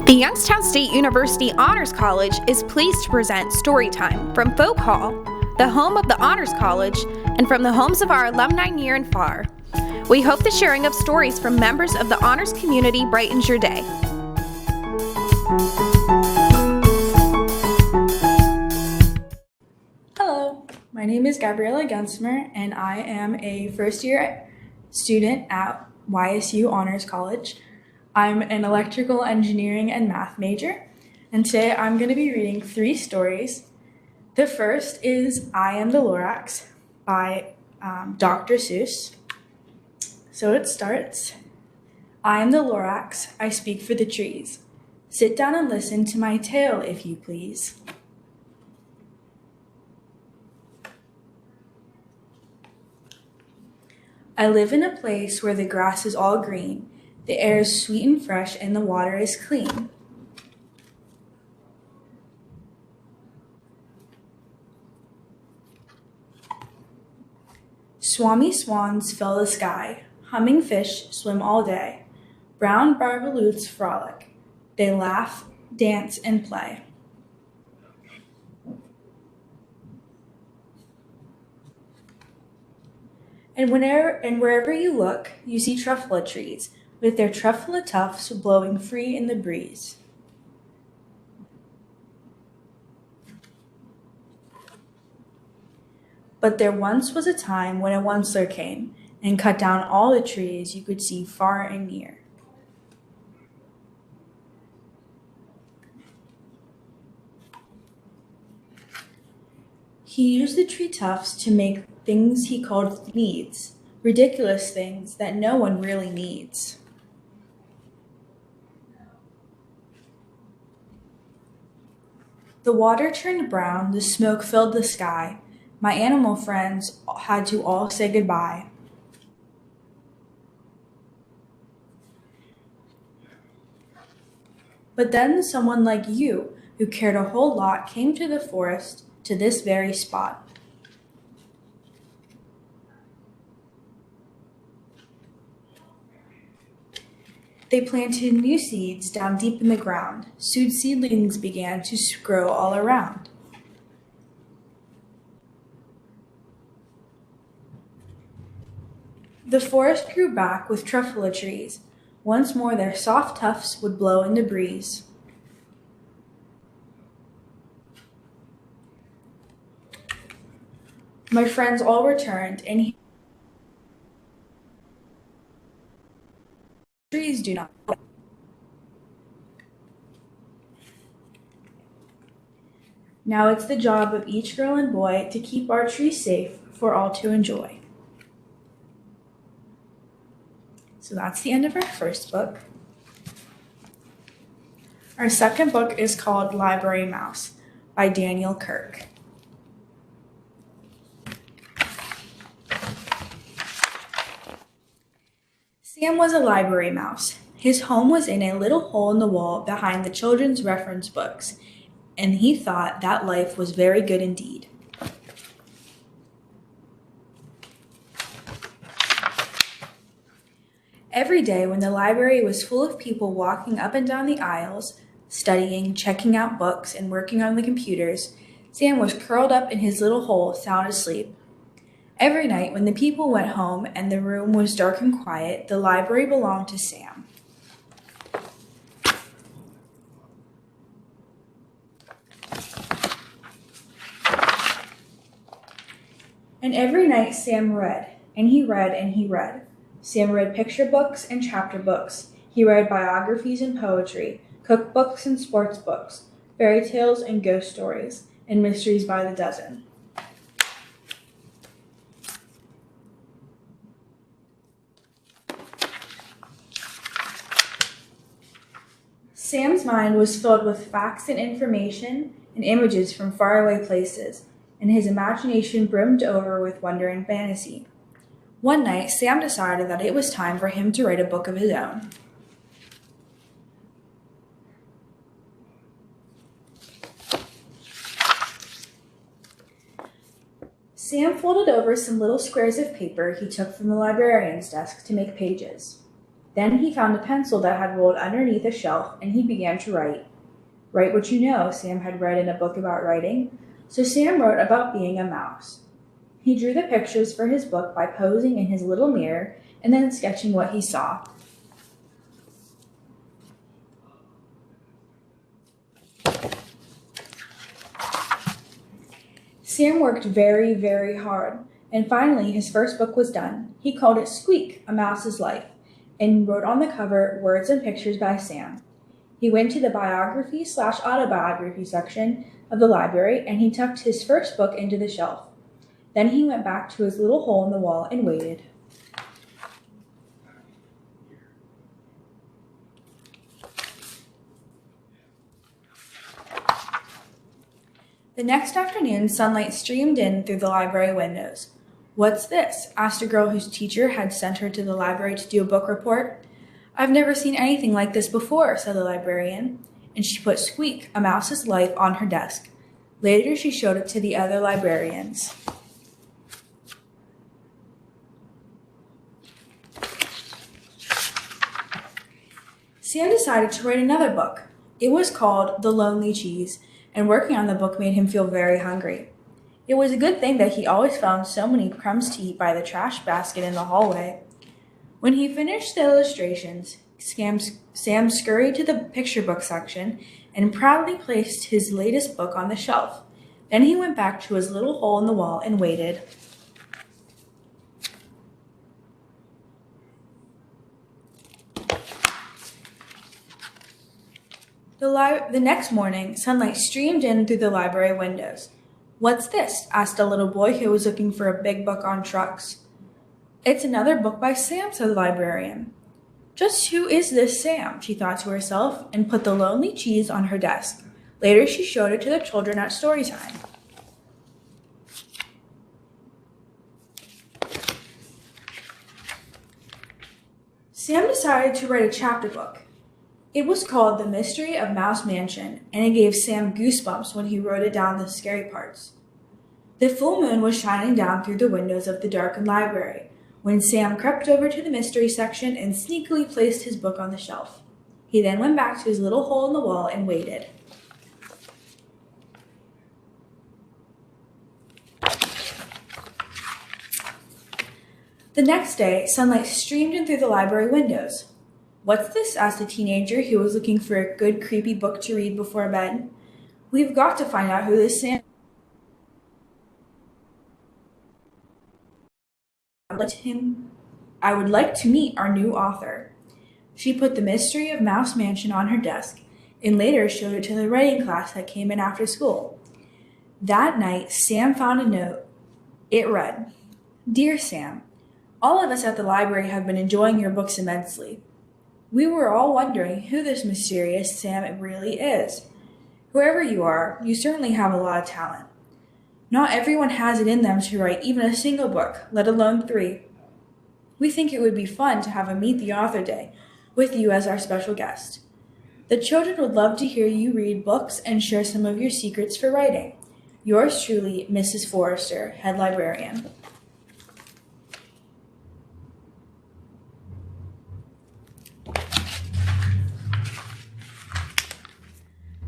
The Youngstown State University Honors College is pleased to present Storytime from Folk Hall, the home of the Honors College, and from the homes of our alumni near and far. We hope the sharing of stories from members of the honors community brightens your day. Hello, my name is Gabriella Gensamer, and I am a first-year student at YSU Honors College. I'm an electrical engineering and math major, and today I'm going to be reading 3 stories. The first is I Am the Lorax by Dr. Seuss. So it starts. I am the Lorax, I speak for the trees. Sit down and listen to my tale, if you please. I live in a place where the grass is all green, the air is sweet and fresh, and the water is clean. Swami swans fill the sky, humming fish swim all day, brown barbaloots frolic, they laugh, dance, and play. And wherever you look, you see truffula trees, with their truffula tufts blowing free in the breeze. But there once was a time when a onceler came and cut down all the trees you could see far and near. He used the tree tufts to make things he called needs, ridiculous things that no one really needs. The water turned brown, the smoke filled the sky. My animal friends had to all say goodbye. But then someone like you, who cared a whole lot, came to the forest, to this very spot. They planted new seeds down deep in the ground. Soon seedlings began to grow all around. The forest grew back with truffula trees. Once more their soft tufts would blow in the breeze. My friends all returned, and trees do not. Now it's the job of each girl and boy to keep our trees safe for all to enjoy. So that's the end of our first book. Our second book is called Library Mouse by Daniel Kirk. Sam was a library mouse. His home was in a little hole in the wall behind the children's reference books, and he thought that life was very good indeed. Every day when the library was full of people walking up and down the aisles, studying, checking out books, and working on the computers, Sam was curled up in his little hole, sound asleep. Every night when the people went home and the room was dark and quiet, the library belonged to Sam. And every night Sam read, and he read, and he read. Sam read picture books and chapter books. He read biographies and poetry, cookbooks and sports books, fairy tales and ghost stories, and mysteries by the dozen. Sam's mind was filled with facts and information and images from faraway places, and his imagination brimmed over with wonder and fantasy. One night, Sam decided that it was time for him to write a book of his own. Sam folded over some little squares of paper he took from the librarian's desk to make pages. Then he found a pencil that had rolled underneath a shelf, and he began to write. Write what you know, Sam had read in a book about writing. So Sam wrote about being a mouse. He drew the pictures for his book by posing in his little mirror and then sketching what he saw. Sam worked very, very hard, and finally his first book was done. He called it Squeak, A Mouse's Life, and wrote on the cover words and pictures by Sam. He went to the biography/autobiography section of the library, and he tucked his first book into the shelf. Then he went back to his little hole in the wall and waited. The next afternoon, sunlight streamed in through the library windows. "What's this?" asked a girl whose teacher had sent her to the library to do a book report. "I've never seen anything like this before," said the librarian, and she put Squeak, A Mouse's Life on her desk. Later, she showed it to the other librarians. Sam decided to write another book. It was called The Lonely Cheese, and working on the book made him feel very hungry. It was a good thing that he always found so many crumbs to eat by the trash basket in the hallway. When he finished the illustrations, Sam scurried to the picture book section and proudly placed his latest book on the shelf. Then he went back to his little hole in the wall and waited. The next morning, sunlight streamed in through the library windows. "What's this?" asked a little boy who was looking for a big book on trucks. "It's another book by Sam," said the librarian. "Just who is this Sam?" she thought to herself, and put The Lonely Cheese on her desk. Later, she showed it to the children at Storytime. Sam decided to write a chapter book. It was called The Mystery of Mouse Mansion, and it gave Sam goosebumps when he wrote it down the scary parts. The full moon was shining down through the windows of the darkened library when Sam crept over to the mystery section and sneakily placed his book on the shelf. He then went back to his little hole in the wall and waited. The next day, sunlight streamed in through the library windows. "What's this?" asked a teenager who was looking for a good creepy book to read before bed. "We've got to find out who this Sam is. I would like to meet our new author." She put The Mystery of Mouse Mansion on her desk and later showed it to the writing class that came in after school. That night, Sam found a note. It read, "Dear Sam, all of us at the library have been enjoying your books immensely. We were all wondering who this mysterious Sam really is. Whoever you are, you certainly have a lot of talent. Not everyone has it in them to write even a single book, let alone 3. We think it would be fun to have a Meet the Author Day with you as our special guest. The children would love to hear you read books and share some of your secrets for writing. Yours truly, Mrs. Forrester, Head Librarian."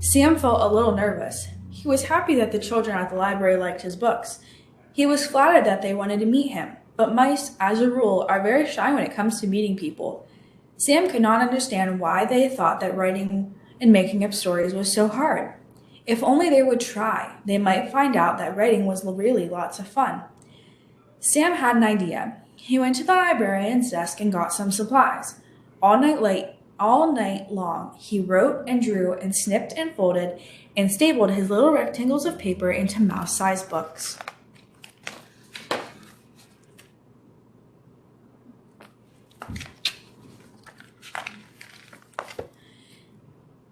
Sam felt a little nervous. He was happy that the children at the library liked his books. He was flattered that they wanted to meet him, but mice, as a rule, are very shy when it comes to meeting people. Sam could not understand why they thought that writing and making up stories was so hard. If only they would try, they might find out that writing was really lots of fun. Sam had an idea. He went to the librarian's desk and got some supplies. All night long, he wrote and drew and snipped and folded and stapled his little rectangles of paper into mouse-sized books.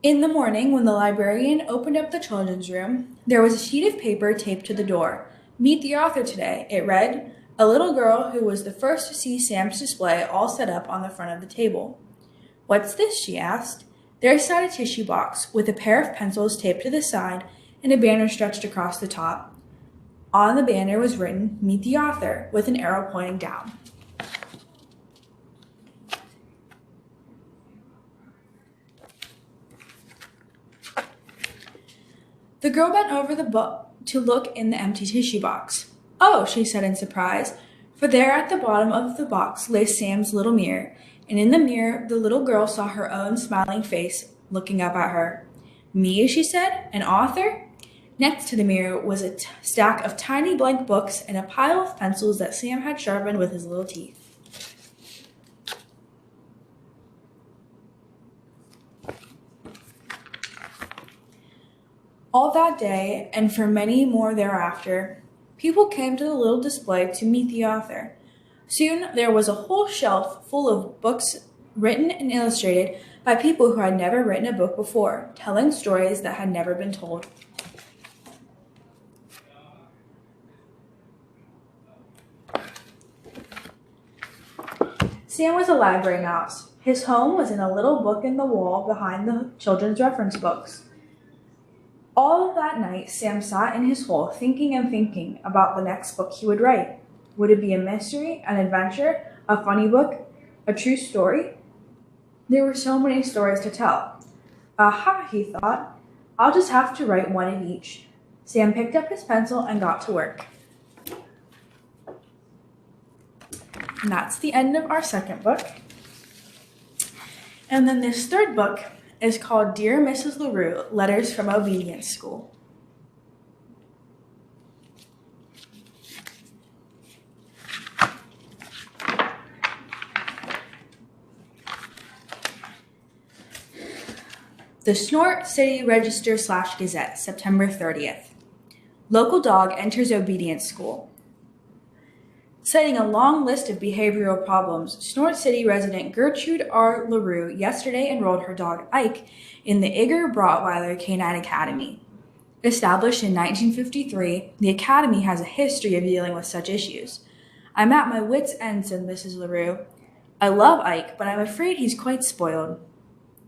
In the morning, when the librarian opened up the children's room, there was a sheet of paper taped to the door. "Meet the author today," it read. A little girl who was the first to see Sam's display all set up on the front of the table. "What's this?" she asked. There sat a tissue box with a pair of pencils taped to the side and a banner stretched across the top. On the banner was written, "Meet the author," with an arrow pointing down. The girl bent over the book to look in the empty tissue box. "Oh," she said in surprise, for there at the bottom of the box lay Sam's little mirror, and in the mirror the little girl saw her own smiling face looking up at her. "Me," she said, "an author?" Next to the mirror was a stack of tiny blank books and a pile of pencils that Sam had sharpened with his little teeth. All that day, and for many more thereafter, people came to the little display to meet the author. Soon there was a whole shelf full of books written and illustrated by people who had never written a book before, telling stories that had never been told. Sam was a library mouse. His home was in a little book in the wall behind the children's reference books. All that night, Sam sat in his hole thinking and thinking about the next book he would write. Would it be a mystery, an adventure, a funny book, a true story? There were so many stories to tell. Aha, he thought. I'll just have to write one of each. Sam picked up his pencil and got to work. And that's the end of our second book. And then this third book is called Dear Mrs. Larue, Letters from Obedience School. The Snort City Register/Gazette, September 30th. Local dog enters obedience school. Citing a long list of behavioral problems, Snort City resident Gertrude R. Larue yesterday enrolled her dog Ike in the Igor Rottweiler Canine Academy. Established in 1953, the academy has a history of dealing with such issues. "I'm at my wits' end," said Mrs. Larue. "I love Ike, but I'm afraid he's quite spoiled.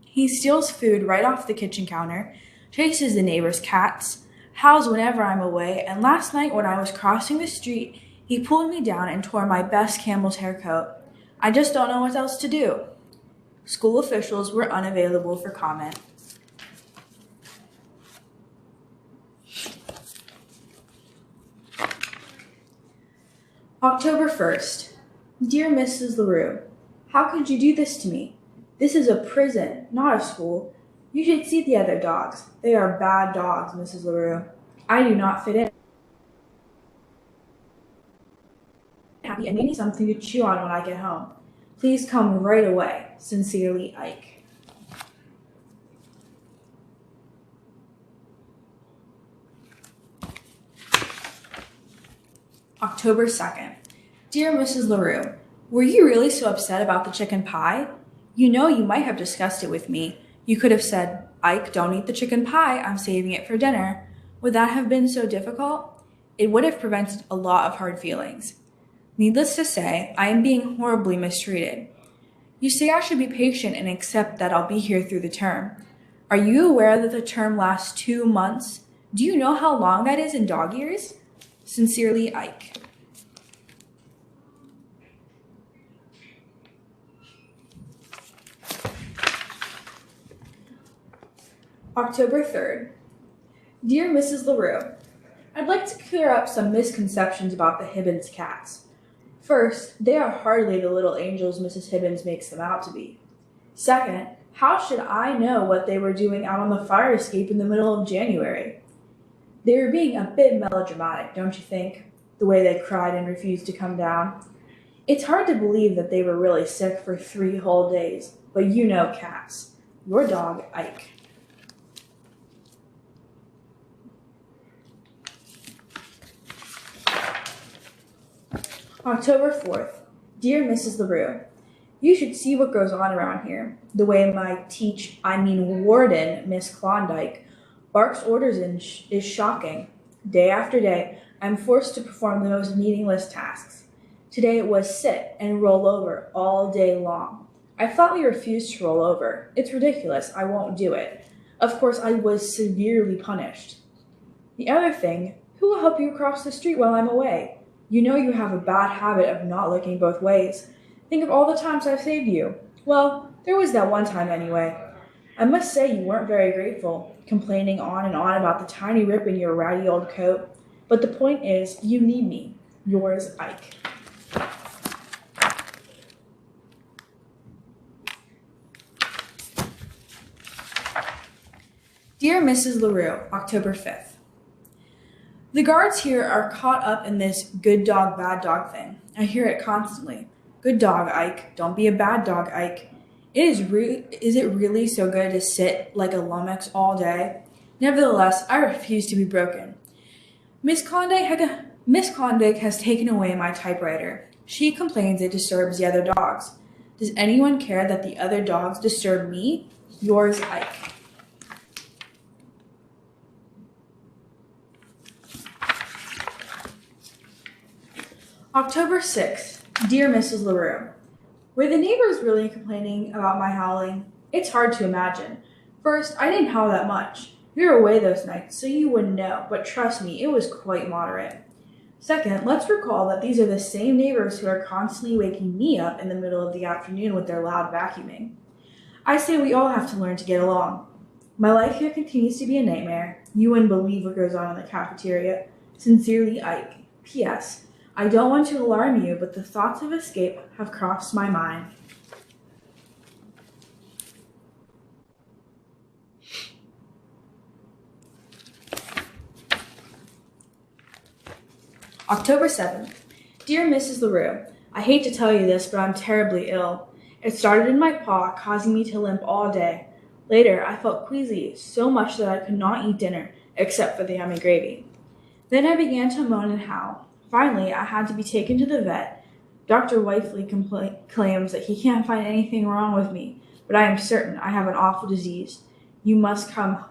He steals food right off the kitchen counter, chases the neighbor's cats, howls whenever I'm away, and last night when I was crossing the street, he pulled me down and tore my best camel's hair coat. I just don't know what else to do." School officials were unavailable for comment. October 1st. Dear Mrs. Larue, how could you do this to me? This is a prison, not a school. You should see the other dogs. They are bad dogs, Mrs. Larue. I do not fit in. Happy and need something to chew on when I get home. Please come right away. Sincerely, Ike. October 2nd. Dear Mrs. Larue, were you really so upset about the chicken pie? You know you might have discussed it with me. You could have said, "Ike, don't eat the chicken pie. I'm saving it for dinner." Would that have been so difficult? It would have prevented a lot of hard feelings. Needless to say, I am being horribly mistreated. You say I should be patient and accept that I'll be here through the term. Are you aware that the term lasts 2 months? Do you know how long that is in dog years? Sincerely, Ike. October 3rd. Dear Mrs. Larue, I'd like to clear up some misconceptions about the Hibbins cats. First, they are hardly the little angels Mrs. Hibbins makes them out to be. Second, how should I know what they were doing out on the fire escape in the middle of January? They were being a bit melodramatic, don't you think? The way they cried and refused to come down. It's hard to believe that they were really sick for 3 whole days, but you know cats. Your dog, Ike. October 4th. Dear Mrs. Larue, you should see what goes on around here. The way my warden, Miss Klondike, barks orders is shocking. Day after day, I'm forced to perform the most meaningless tasks. Today it was sit and roll over all day long. I flatly refused to roll over. It's ridiculous. I won't do it. Of course, I was severely punished. The other thing, who will help you across the street while I'm away? You know you have a bad habit of not looking both ways. Think of all the times I've saved you. Well, there was that one time anyway. I must say you weren't very grateful, complaining on and on about the tiny rip in your ratty old coat. But the point is, you need me. Yours, Ike. Dear Mrs. Larue, October 5th. The guards here are caught up in this good dog, bad dog thing. I hear it constantly. Good dog, Ike. Don't be a bad dog, Ike. Is it really so good to sit like a lummox all day? Nevertheless, I refuse to be broken. Miss Klondike has taken away my typewriter. She complains it disturbs the other dogs. Does anyone care that the other dogs disturb me? Yours, Ike. October 6th. Dear Mrs. Larue, were the neighbors really complaining about my howling? It's hard to imagine. First, I didn't howl that much. We were away those nights, so you wouldn't know, but trust me, it was quite moderate. Second, let's recall that these are the same neighbors who are constantly waking me up in the middle of the afternoon with their loud vacuuming. I say we all have to learn to get along. My life here continues to be a nightmare. You wouldn't believe what goes on in the cafeteria. Sincerely, Ike. P.S. I don't want to alarm you, but the thoughts of escape have crossed my mind. October 7th. Dear Mrs. Larue, I hate to tell you this, but I'm terribly ill. It started in my paw, causing me to limp all day. Later, I felt queasy, so much that I could not eat dinner, except for the yummy gravy. Then I began to moan and howl. Finally, I had to be taken to the vet. Dr. Wifley claims that he can't find anything wrong with me, but I am certain I have an awful disease. You must come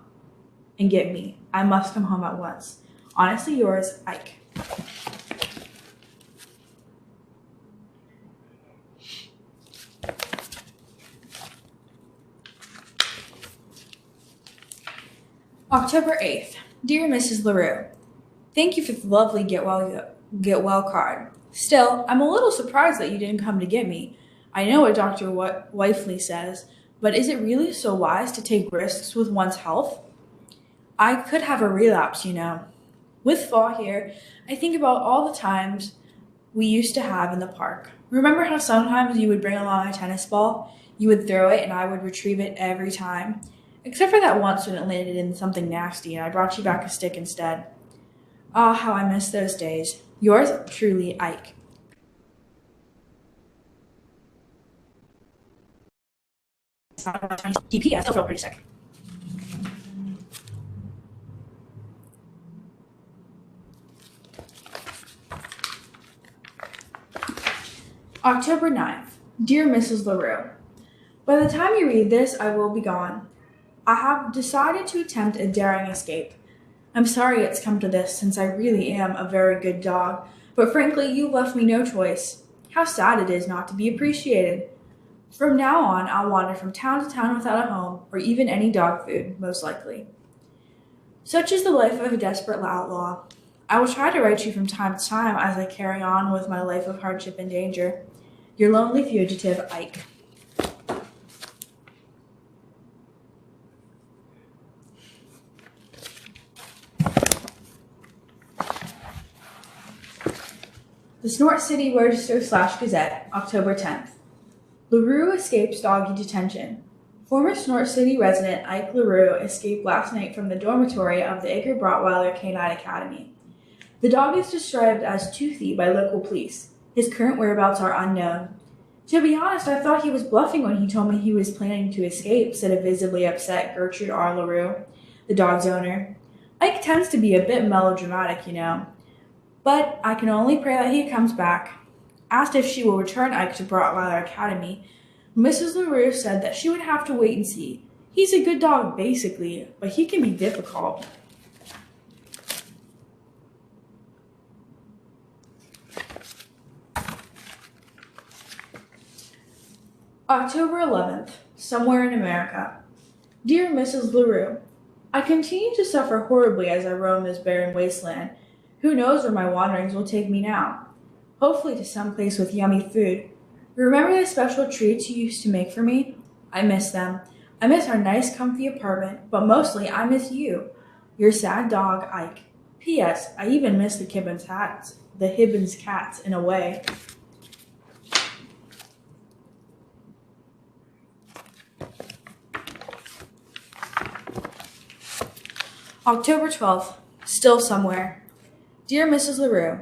and get me. I must come home at once. Honestly yours, Ike. October 8th. Dear Mrs. Larue, thank you for the lovely get well card. Still, I'm a little surprised that you didn't come to get me. I know what Dr. Wifley says, but is it really so wise to take risks with one's health? I could have a relapse, you know. With fall here, I think about all the times we used to have in the park. Remember how sometimes you would bring along a tennis ball? You would throw it and I would retrieve it every time? Except for that once when it landed in something nasty and I brought you back a stick instead. Ah, how I miss those days. Yours truly, Ike. DP, I still feel pretty sick. October 9th. Dear Mrs. Larue, by the time you read this, I will be gone. I have decided to attempt a daring escape. I'm sorry it's come to this, since I really am a very good dog, but frankly, you left me no choice. How sad it is not to be appreciated. From now on, I'll wander from town to town without a home, or even any dog food, most likely. Such is the life of a desperate outlaw. I will try to write you from time to time as I carry on with my life of hardship and danger. Your lonely fugitive, Ike. The Snort City Register/Gazette, October 10th. Larue escapes doggy detention. Former Snort City resident Ike Larue escaped last night from the dormitory of the Edgar Rottweiler Canine Academy. The dog is described as toothy by local police. His current whereabouts are unknown. To be honest, I thought he was bluffing when he told me he was planning to escape, said a visibly upset Gertrude R. Larue, the dog's owner. Ike tends to be a bit melodramatic, you know. But I can only pray that he comes back. Asked if she will return Ike to Rottweiler Academy, Mrs. Larue said that she would have to wait and see. He's a good dog, basically, but he can be difficult. October 11th, somewhere in America. Dear Mrs. Larue, I continue to suffer horribly as I roam this barren wasteland. Who knows where my wanderings will take me now? Hopefully to some place with yummy food. Remember the special treats you used to make for me? I miss them. I miss our nice, comfy apartment, but mostly I miss you, your sad dog, Ike. P.S. I even miss the Hibbins cats in a way. October 12th, still somewhere. Dear Mrs. Larue,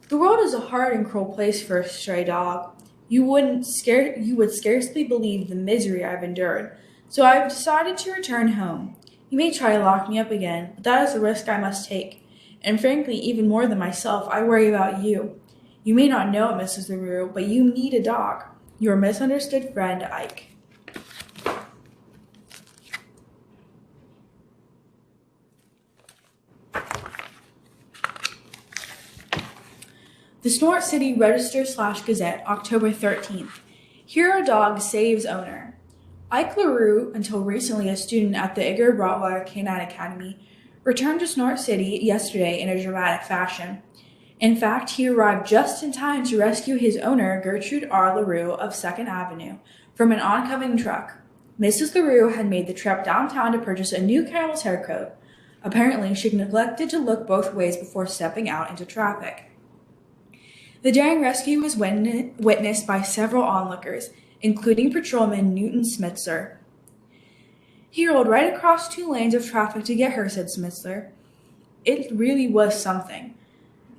the world is a hard and cruel place for a stray dog. You would scarcely believe the misery I've endured, so I've decided to return home. You may try to lock me up again, but that is a risk I must take. And frankly, even more than myself, I worry about you. You may not know it, Mrs. Larue, but you need a dog. Your misunderstood friend, Ike. The Snort City Register/Gazette, October 13th. Hero dog saves owner. Ike LaRue, until recently a student at the Igor Bratweiler Canine Academy, returned to Snort City yesterday in a dramatic fashion. In fact, he arrived just in time to rescue his owner, Gertrude R. LaRue of 2nd Avenue, from an oncoming truck. Mrs. LaRue had made the trip downtown to purchase a new camel's hair coat. Apparently, she neglected to look both ways before stepping out into traffic. The daring rescue was witnessed by several onlookers, including patrolman Newton Smitzer. He rolled right across 2 lanes of traffic to get her, said Smitzer. It really was something.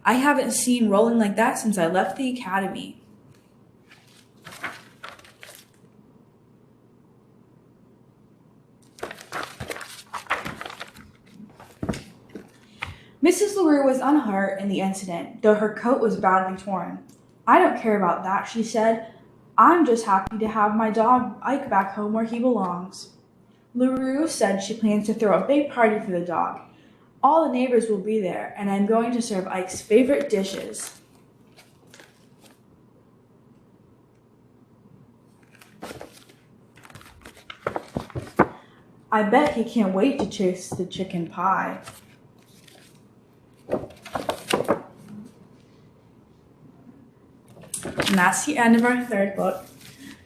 I haven't seen rolling like that since I left the academy. Mrs. LaRue was unhurt in the incident, though her coat was badly torn. I don't care about that, she said. I'm just happy to have my dog Ike back home where he belongs. LaRue said she plans to throw a big party for the dog. All the neighbors will be there, and I'm going to serve Ike's favorite dishes. I bet he can't wait to taste the chicken pie. And that's the end of our 3rd book.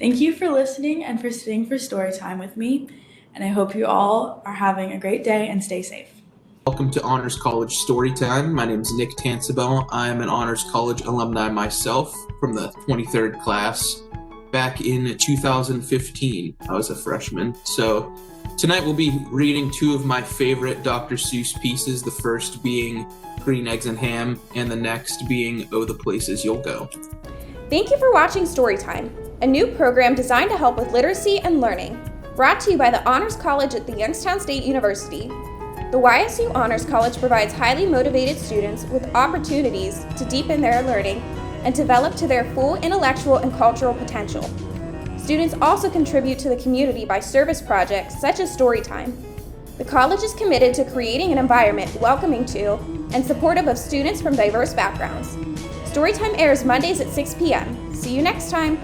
Thank you for listening and for sitting for story time with me, and I hope you all are having a great day and stay safe. Welcome to Honors College Storytime. My name is Nick Tansabell. I am an Honors College alumni myself from the 23rd class. Back in 2015, I was a freshman. So tonight we'll be reading 2 of my favorite Dr. Seuss pieces, the first being Green Eggs and Ham, and the next being Oh, the Places You'll Go. Thank you for watching Storytime, a new program designed to help with literacy and learning, brought to you by the Honors College at the Youngstown State University. The YSU Honors College provides highly motivated students with opportunities to deepen their learning and develop to their full intellectual and cultural potential. Students also contribute to the community by service projects such as Storytime. The college is committed to creating an environment welcoming to and supportive of students from diverse backgrounds. Storytime airs Mondays at 6 p.m. See you next time.